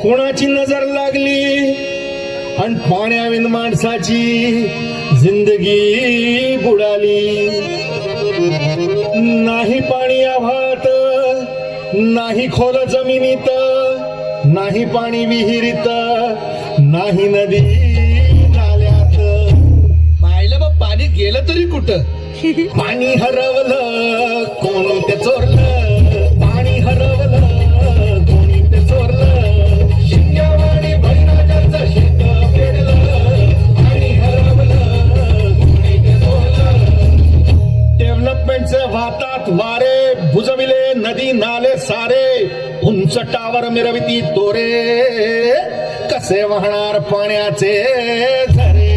कोणाची नजर लागली आणि पाण्याविन माणसाची जिंदगी बुडाली. नाही पाणी आभाळात, नाही खोल जमिनीत, नाही पाणी विहिरीत, नाही नदी नाल्यात. पाहिलं बा पाणी गेलं तरी कुठं. पाणी हरवलं कोणी ते चोरलं, पाणी हरवलं कोणी ते चोरलं, शिंग्यावाणी भैरवाचं शेत पेरलं, पाणी हरवलं कोणी ते चोरलं. डेव्हलपमेंटचे वाहतात वारे, बुजविले नदी नाले सारे, उंच टावर मिरविती तोरे, कसे वाहणार पाण्याचे झरे.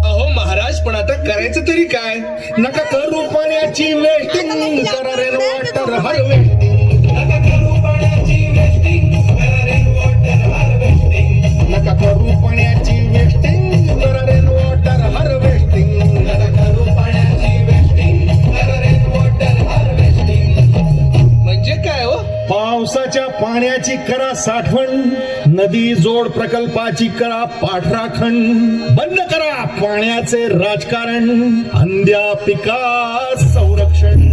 अहो महाराज, पण आता करायचं तरी काय. नका करू पाण्याची वेस्टिंग, करा रेन वॉटर हार्वेस्टिंग. नका करू पाण्याची वेस्टिंग, करा रेन वॉटर हार्वेस्टिंग. नका करू पाण्याची वेस्टिंग, करा रेन वॉटर हार्वेस्टिंग. नका करू पाण्याची वेस्टिंग, करा रेन वॉटर हार्वेस्टिंग. म्हणजे काय हो. पावसाच्या पाण्याची करा साठवण, नदी जोड प्रकल्पाची करा पाठराखण. बंद करा पाण्याचे राजकारण, अंध्या पिका संरक्षण.